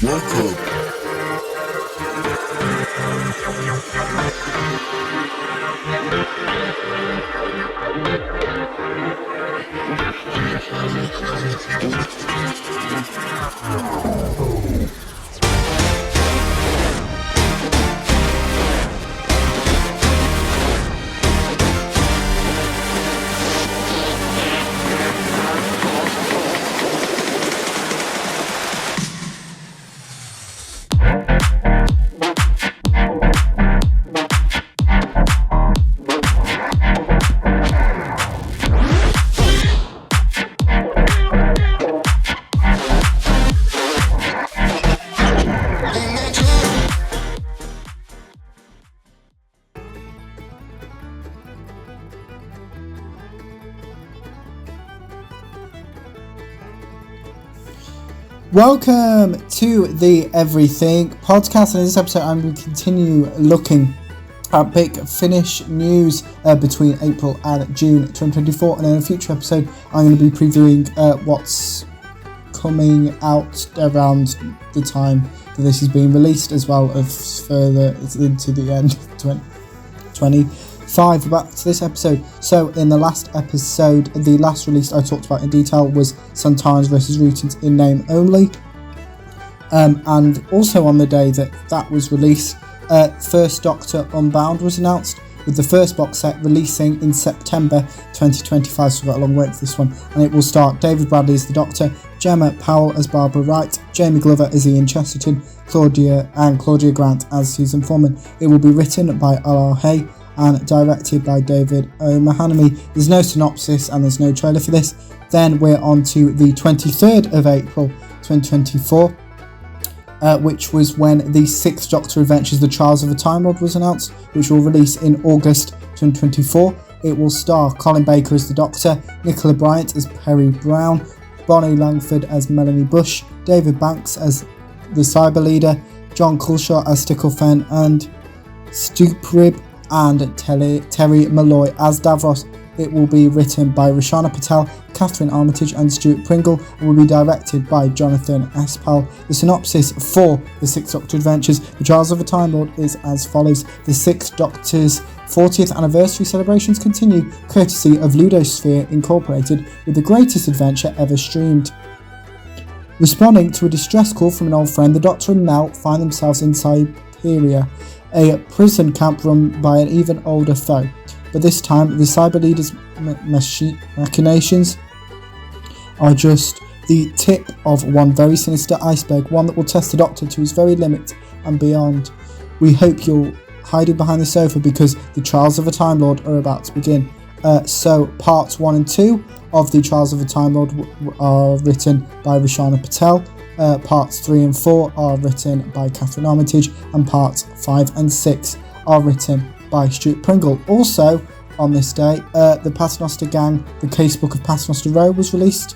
Welcome. Welcome to the Everything podcast. In this episode, I'm going to continue looking at Big Finish news between April and June 2024. And in a future episode, I'm going to be previewing what's coming out around the time that this is being released, as well as further into the end of 2025. Back to this episode. So in the last episode, the last release I talked about in detail was Sontarans vs Rutans in name only. And also on the day that was released, First Doctor Unbound was announced, with the first box set releasing in September 2025, so we've got a long wait for this one, and it will start David Bradley as the Doctor, Gemma Powell as Barbara Wright, Jamie Glover as Ian Chesterton, Claudia Grant as Susan Foreman. It will be written by R.R. Hay and directed by David O'Mahanamy. There's no synopsis and there's no trailer for this. Then we're on to the 23rd of April 2024, which was when the Sixth Doctor Adventures, The Trials of a Time Lord was announced, which will release in August 2024. It will star Colin Baker as the Doctor, Nicola Bryant as Perry Brown, Bonnie Langford as Melanie Bush, David Banks as the Cyber Leader, John Culshaw as Sticklefern and Stuprib, and Terry Malloy as Davros. It will be written by Rashana Patel, Catherine Armitage and Stuart Pringle, and will be directed by Jonathan Espal. The synopsis for the Sixth Doctor Adventures, The Trials of a Time Lord, is as follows. The Sixth Doctor's 40th anniversary celebrations continue, courtesy of Ludosphere Incorporated, with the greatest adventure ever streamed. Responding to a distress call from an old friend, the Doctor and Mel find themselves in Siberia, a prison camp run by an even older foe. But this time, the Cyber Leader's machinations are just the tip of one very sinister iceberg, one that will test the Doctor to his very limit and beyond. We hope you're hiding behind the sofa because the Trials of a Time Lord are about to begin. So parts 1 and 2 of the Trials of a Time Lord are written by Rashana Patel. Parts 3 and 4 are written by Catherine Armitage, and parts 5 and 6 are written by Stuart Pringle. Also on this day, the Paternoster Gang, the Casebook of Paternoster Row was released,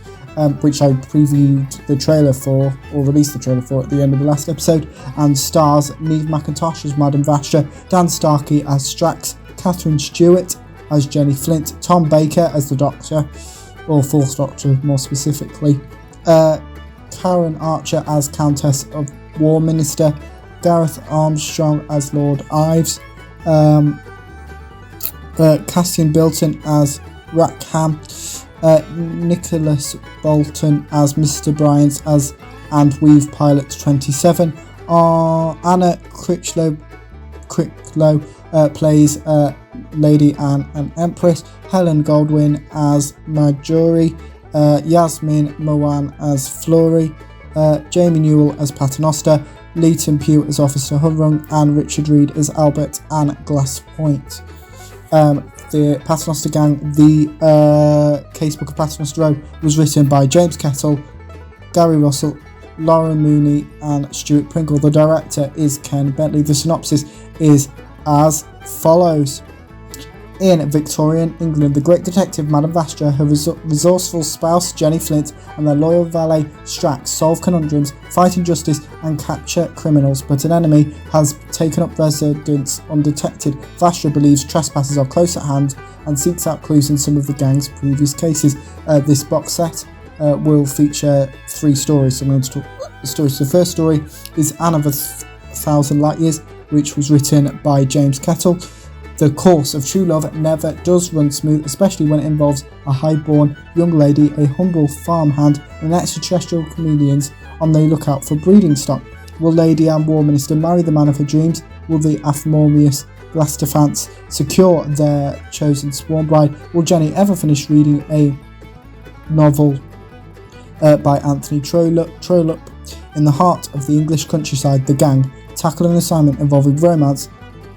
which I previewed the trailer for, or released the trailer for at the end of the last episode, and stars Niamh McIntosh as Madame Vastra, Dan Starkey as Strax, Catherine Stewart as Jenny Flint, Tom Baker as the Doctor, or Fourth Doctor more specifically, Karen Archer as Countess of Warminster, Gareth Armstrong as Lord Ives, Cassian Bilton as Rackham, Nicholas Bolton as Mr. Bryant and Weave Pilot 27, Anna Critchlow plays Lady Anne and Empress, Helen Goldwyn as Marjorie, Yasmin Mowan as Flory, Jamie Newell as Paternoster, Leighton Pugh as Officer Hunrung, and Richard Reed as Albert and Glasspoint. The Paternoster Gang, the Casebook of Paternoster Row, was written by James Kettle, Gary Russell, Laura Mooney and Stuart Pringle. The director is Ken Bentley. The synopsis is as follows. In Victorian England, the great detective Madame Vastra, her resourceful spouse Jenny Flint, and their loyal valet Strax solve conundrums, fight injustice, and capture criminals. But an enemy has taken up residence undetected. Vastra believes trespassers are close at hand and seeks out clues in some of the gang's previous cases. This box set will feature 3 stories, so I'm going to talk stories. The first story is Anne of 1,000 Light Years, which was written by James Kettle. The course of true love never does run smooth, especially when it involves a high-born young lady, a humble farmhand, and extraterrestrial comedians on the lookout for breeding stock. Will Lady Anne Warminster marry the man of her dreams? Will the aphmonious Glastophants secure their chosen sworn bride? Will Jenny ever finish reading a novel by Anthony Trollope? In the heart of the English countryside, the gang tackle an assignment involving romance,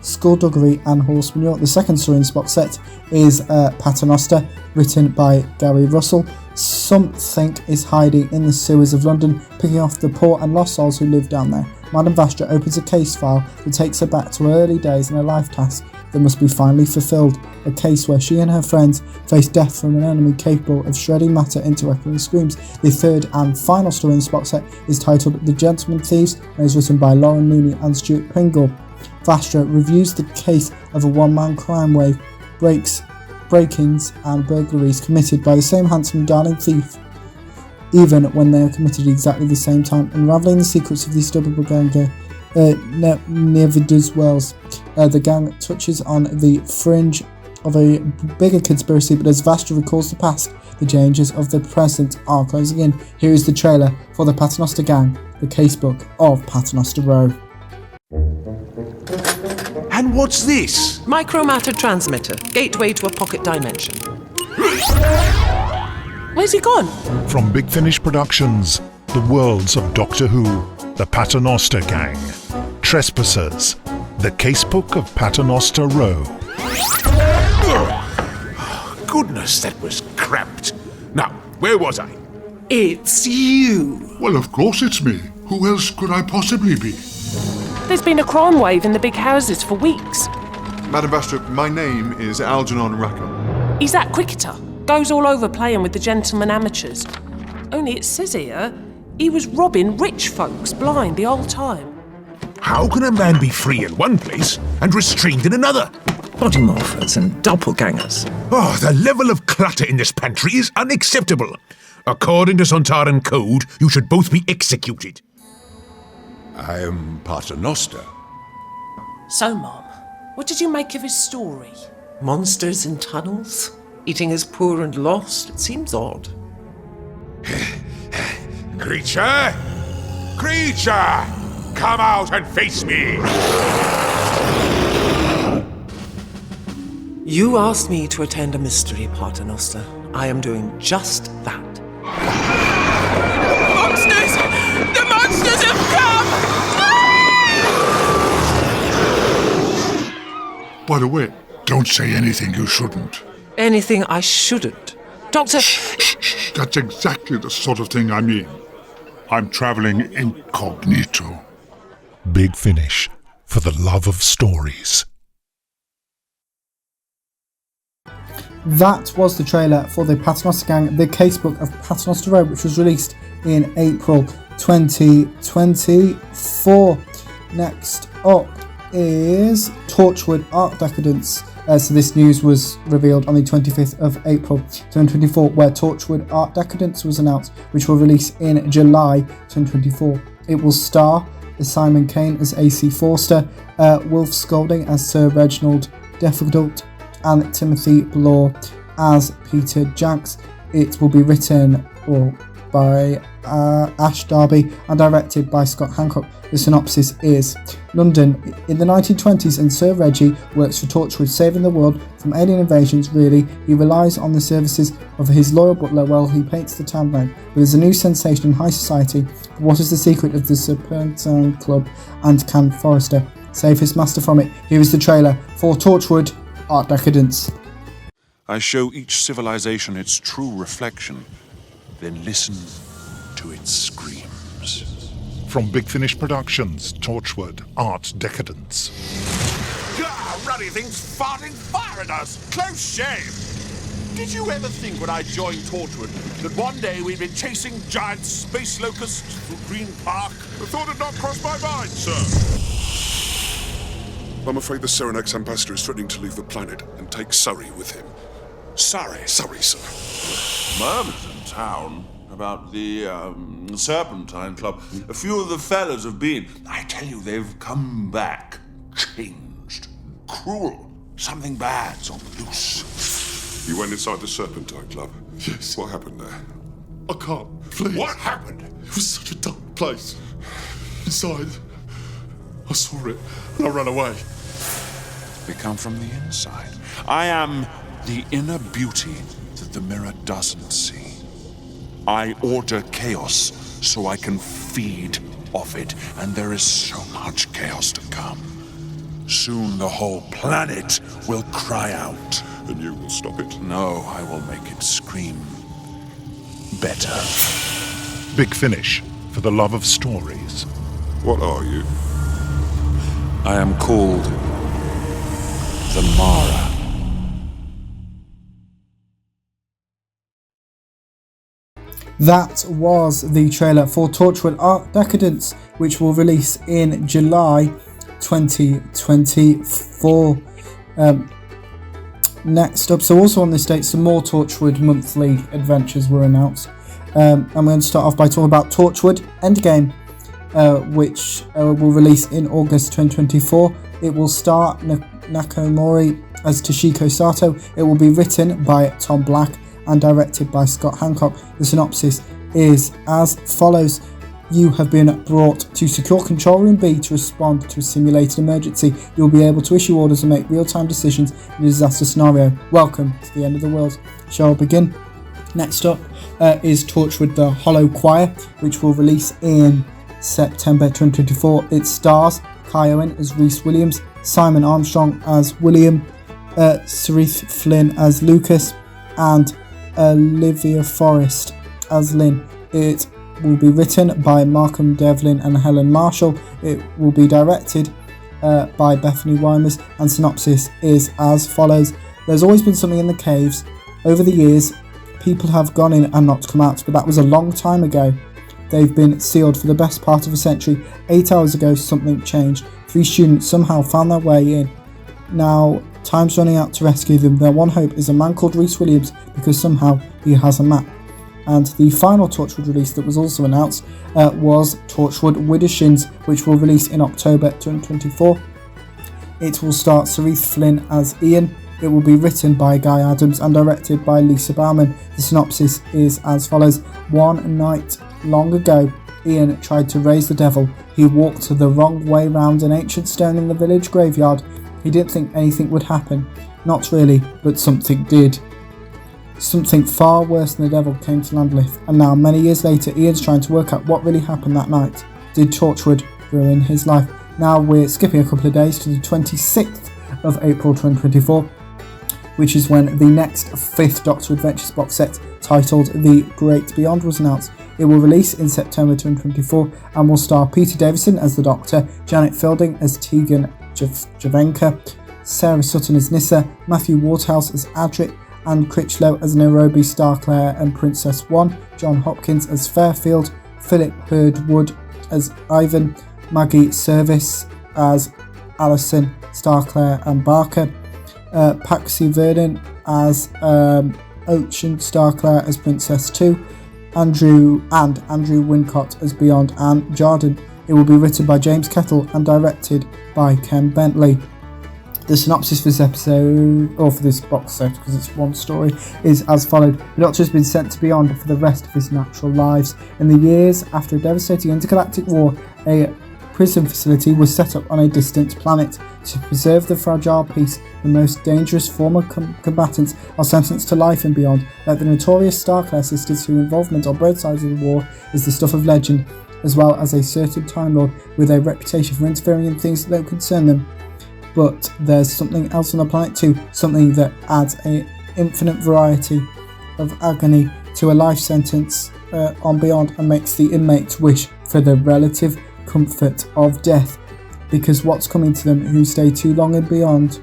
skullduggery and horse manure. The second story in this box set is Paternoster, written by Gary Russell. Something is hiding in the sewers of London, picking off the poor and lost souls who live down there. Madame Vastra opens a case file that takes her back to her early days and a life task that must be finally fulfilled. A case where she and her friends face death from an enemy capable of shredding matter into echoing screams. The third and final story in this box set is titled The Gentleman Thieves and is written by Lauren Mooney and Stuart Pringle. Vastra reviews the case of a one-man crime wave, break-ins and burglaries committed by the same handsome darling thief, even when they are committed at exactly the same time. Unravelling the secrets of these double ganger never does wells. The gang touches on the fringe of a bigger conspiracy, but as Vastra recalls the past, the dangers of the present are closing in. Here is the trailer for the Paternoster Gang, the casebook of Paternoster Row. And what's this? Micromatter transmitter, gateway to a pocket dimension. Where's he gone? From Big Finish Productions, the worlds of Doctor Who, the Paternoster Gang, Trespassers, the Casebook of Paternoster Row. Goodness, that was cramped. Now, where was I? It's you. Well, of course it's me. Who else could I possibly be? There's been a crime wave in the big houses for weeks. Madame Vastra, my name is Algernon Rackham. He's that cricketer. Goes all over playing with the gentlemen amateurs. Only it says here, he was robbing rich folks blind the whole time. How can a man be free in one place and restrained in another? Body morphers and doppelgangers. Oh, the level of clutter in this pantry is unacceptable. According to Sontaran code, you should both be executed. I am Paternoster. So, Mom, what did you make of his story? Monsters in tunnels? Eating as poor and lost? It seems odd. Creature! Creature! Come out and face me! You asked me to attend a mystery, Paternoster. I am doing just that. Monsters! The monsters have come! By the way, don't say anything you shouldn't. Anything I shouldn't. Doctor... Shh. That's exactly the sort of thing I mean. I'm traveling incognito. Big Finish, for the love of stories. That was the trailer for the Paternoster Gang, the casebook of Paternoster Row, which was released in April 2024. Next up is Torchwood Art Decadence. So this news was revealed on the 25th of April 2024, where Torchwood Art Decadence was announced, which will release in July 2024. It will star Simon Kane as AC Forster, Wolf Scolding as Sir Reginald Difficult, and Timothy Blore as Peter Janks. It will be written by Ash Darby and directed by Scott Hancock. The synopsis is: London in the 1920s, and Sir Reggie works for Torchwood, saving the world from alien invasions. Really, he relies on the services of his loyal butler while he paints the town red. But there's a new sensation in high society. But what is the secret of the Serpentine Club, and can Forrester save his master from it? Here is the trailer for Torchwood Art Decadence. I show each civilization its true reflection, then listen to its screams. From Big Finish Productions, Torchwood Art Decadence. Gah, ruddy things farting fire at us! Close shave! Did you ever think when I joined Torchwood that one day we'd be chasing giant space locusts through Green Park? The thought had not crossed my mind, sir. I'm afraid the Serenax ambassador is threatening to leave the planet and take Surrey with him. Sorry, Sorry, sir. Murmurs in town about the Serpentine Club. A few of the fellas have been. I tell you, they've come back changed, cruel. Something bad's on the loose. You went inside the Serpentine Club? Yes. What happened there? I can't, please. What happened? It was such a dark place. Inside, I saw it and I ran away. They come from the inside. I am the inner beauty that the mirror doesn't see. I order chaos so I can feed off it, and there is so much chaos to come. Soon the whole planet will cry out. And you will stop it? No, I will make it scream better. Big Finish, for the love of stories. What are you? I am called the Mara. That was the trailer for Torchwood Arc Decadence, which will release in July 2024. Next up, so also on this date, some more Torchwood monthly adventures were announced. I'm going to start off by talking about Torchwood Endgame, which will release in August 2024. It will star Nakamori as Toshiko Sato. It will be written by Tom Black and directed by Scott Hancock. The synopsis is as follows. You have been brought to Secure Control Room B to respond to a simulated emergency. You will be able to issue orders and make real-time decisions in a disaster scenario. Welcome to the end of the world. Shall we begin? Next up is Torchwood The Hollow Choir, which will release in September 2024. It stars Kai Owen as Rhys Williams, Simon Armstrong as William, Cerith Flynn as Lucas, and Olivia Forrest as Lynn. It will be written by Malcolm Devlin and Helen Marshall. It will be directed by Bethany Weimers, and synopsis is as follows. There's always been something in the caves. Over the years, people have gone in and not come out, but that was a long time ago. They've been sealed for the best part of a century. 8 hours ago, something changed. 3 students somehow found their way in. Now, time's running out to rescue them. Their one hope is a man called Rhys Williams, because somehow he has a map. And the final Torchwood release that was also announced was Torchwood Widdershins, which will release in October 2024. It will star Cerith Flynn as Ian. It will be written by Guy Adams and directed by Lisa Bauman. The synopsis is as follows. One night long ago, Ian tried to raise the devil. He walked the wrong way round an ancient stone in the village graveyard. He didn't think anything would happen. Not really, but something did. Something far worse than the devil came to Landlith, and now, many years later, Ian's trying to work out what really happened that night. Did Torchwood ruin his life? Now we're skipping a couple of days to the 26th of April 2024, which is when the next 5th Doctor Adventures box set, titled The Great Beyond, was announced. It will release in September 2024 and will star Peter Davison as the Doctor, Janet Fielding as Tegan Javenka, Sarah Sutton as Nyssa, Matthew Waterhouse as Adric, Anne Critchlow as Nairobi Starclair and Princess One, John Hopkins as Fairfield, Philip Herdwood as Ivan, Maggie Service as Alison Starclair and Barker, Paxi Vernon as Ocean Starclair as Princess 2, Andrew Wincott as Beyond Anne Jarden. It will be written by James Kettle and directed by Ken Bentley. The synopsis for this episode, or for this box set, because it's one story, is as followed. The Doctor has been sent to Beyond for the rest of his natural lives. In the years after a devastating intergalactic war, a prison facility was set up on a distant planet. To preserve the fragile peace, the most dangerous former combatants are sentenced to life in Beyond. Like the notorious Starclair sisters, whose involvement on both sides of the war is the stuff of legend, as well as a certain Time Lord with a reputation for interfering in things that don't concern them. But there's something else on the planet too, something that adds an infinite variety of agony to a life sentence on Beyond and makes the inmates wish for the relative comfort of death, because what's coming to them who stay too long in Beyond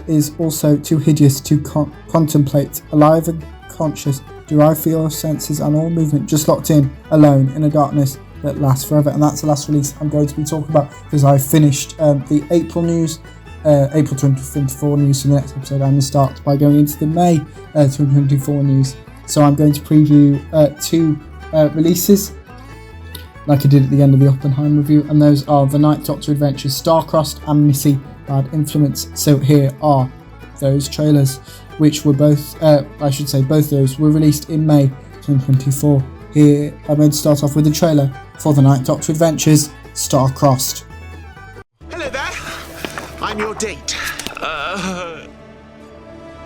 is also too hideous to contemplate. Alive and conscious, derived for your senses and all movement, just locked in, alone in a darkness that lasts forever. And that's the last release I'm going to be talking about, because I finished the April news, April 2024 news. So the next episode I'm going to start by going into the May 2024 news. So I'm going to preview 2 releases, like I did at the end of the Oppenheim review, and those are The Ninth Doctor Adventures Star-Crossed and Missy Bad Influence. So here are those trailers, which were both, both those were released in May 2024. Here, I'm going to start off with the trailer for The Ninth Doctor Adventures Star-Crossed. Hello there, I'm your date.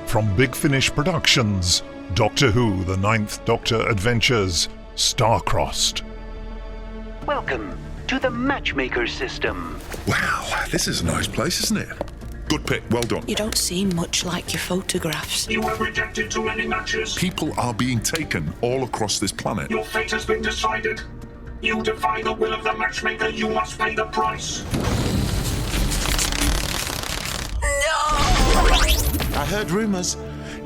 From Big Finish Productions, Doctor Who The Ninth Doctor Adventures Star-Crossed. Welcome to the Matchmaker system. Wow, this is a nice place, isn't it? Good pick, well done. You don't seem much like your photographs. You have rejected too many matches. People are being taken all across this planet. Your fate has been decided. You defy the will of the matchmaker, you must pay the price. I heard rumours,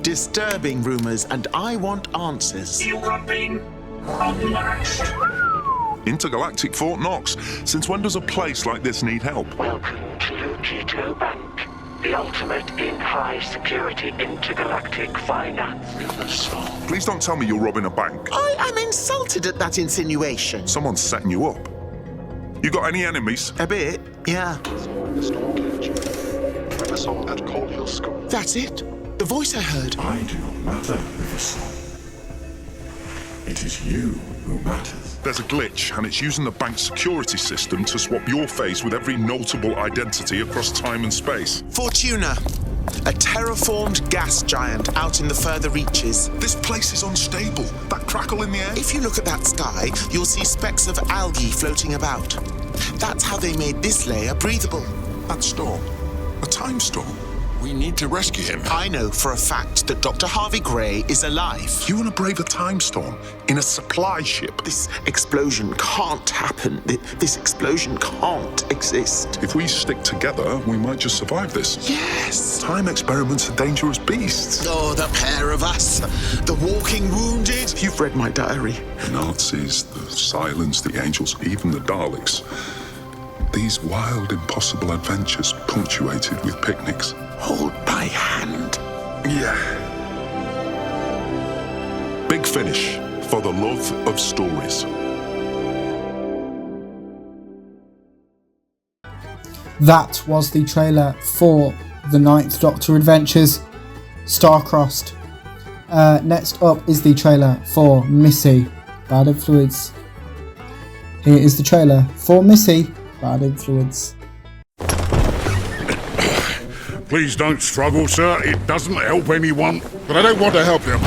disturbing rumours, and I want answers. You have been unmatched. Intergalactic Fort Knox. Since when does a place like this need help? Welcome to Lukito Bank, the ultimate in high security intergalactic finance. Please don't tell me you're robbing a bank. I am insulted at that insinuation. Someone's setting you up. You got any enemies? A bit, yeah. At Cornhill School. That's it. The voice I heard. I do not matter, Riversong. It is you who matters. There's a glitch, and it's using the bank's security system to swap your face with every notable identity across time and space. Fortuna, a terraformed gas giant out in the further reaches. This place is unstable. That crackle in the air? If you look at that sky, you'll see specks of algae floating about. That's how they made this layer breathable. That storm. A time storm. We need to rescue him. I know for a fact that Dr. Harvey Gray is alive. You want to brave a time storm in a supply ship? This explosion can't happen. This explosion can't exist. If we stick together, we might just survive this. Yes. Time experiments are dangerous beasts. Oh, the pair of us. The walking wounded. You've read my diary. The Nazis, the Silence, the Angels, even the Daleks. These wild, impossible adventures punctuated with picnics. Hold my hand. Yeah. Big Finish, for the love of stories. That was the trailer for The Ninth Doctor Adventures Star-Crossed. Next up is the trailer for Missy Bad Influence. Here is the trailer for Missy Bad Influence. Please don't struggle, sir. It doesn't help anyone. But I don't want to help you.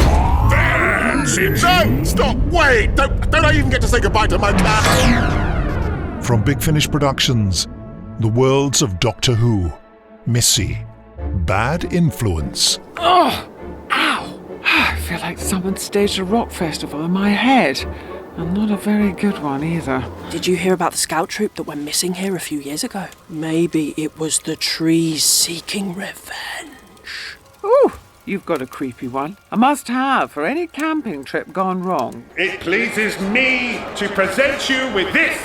That's it. No! Stop! Wait! Don't I even get to say goodbye to my cat? From Big Finish Productions, the worlds of Doctor Who, Missy Bad Influence. Oh! Ow! I feel like someone staged a rock festival in my head. And not a very good one either. Did you hear about the scout troop that went missing here a few years ago? Maybe it was the trees seeking revenge. Ooh, you've got a creepy one. A must-have for any camping trip gone wrong. It pleases me to present you with this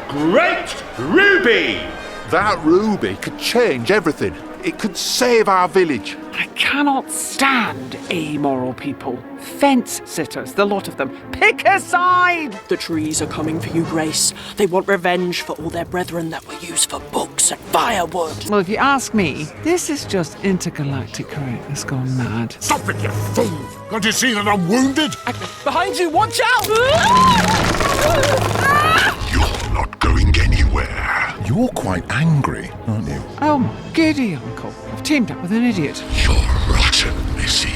great ruby. That ruby could change everything. It could save our village. I cannot stand amoral people. Fence-sitters, the lot of them. Pick a side! The trees are coming for you, Grace. They want revenge for all their brethren that were used for books and firewood. Well, if you ask me, this is just intergalactic correctness gone mad. Stop it, you fool! Can't you see that I'm wounded? Behind you, watch out! You're not going anywhere. You're quite angry, aren't you? Oh, my giddy uncle. I've teamed up with an idiot. You're rotten, Missy.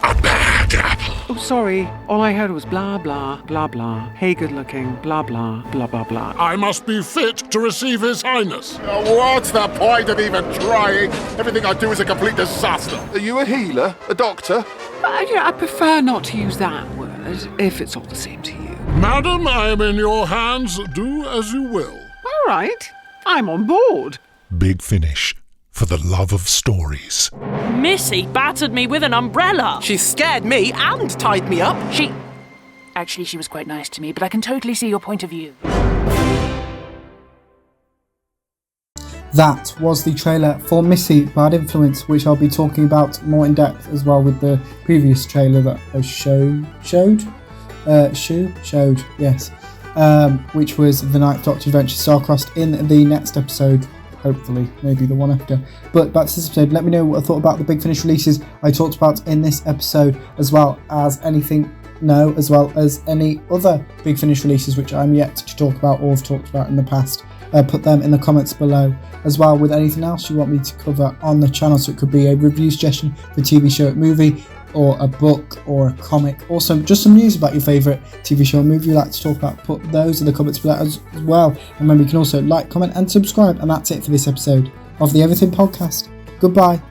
A bad apple. Oh, sorry. All I heard was blah, blah, blah, blah. Hey, good looking, blah, blah, blah, blah, blah. I must be fit to receive His Highness. What's the point of even trying? Everything I do is a complete disaster. Are you a healer? A doctor? I prefer not to use that word, if it's all the same to you. Madam, I am in your hands. Do as you will. All right. I'm on board. Big Finish, for the love of stories. Missy battered me with an umbrella. She scared me and tied me up. Actually, she was quite nice to me, but I can totally see your point of view. that was the trailer for Missy Bad Influence, which I'll be talking about more in depth as well with the previous trailer that I showed, yes, which was the Ninth Doctor Adventure Starcrossed in the next episode, hopefully, maybe the one after. But back to this episode, let me know what I thought about the Big Finish releases I talked about in this episode, as well as any other Big Finish releases which I'm yet to talk about or have talked about in the past. Put them in the comments below, as well with anything else you want me to cover on the channel. So it could be a review suggestion for a TV show or movie, or a book or a comic, or just some news about your favourite TV show or movie you'd like to talk about. Put those in the comments below as well. And remember, you can also like, comment and subscribe. And that's it for this episode of the Everything Podcast. Goodbye.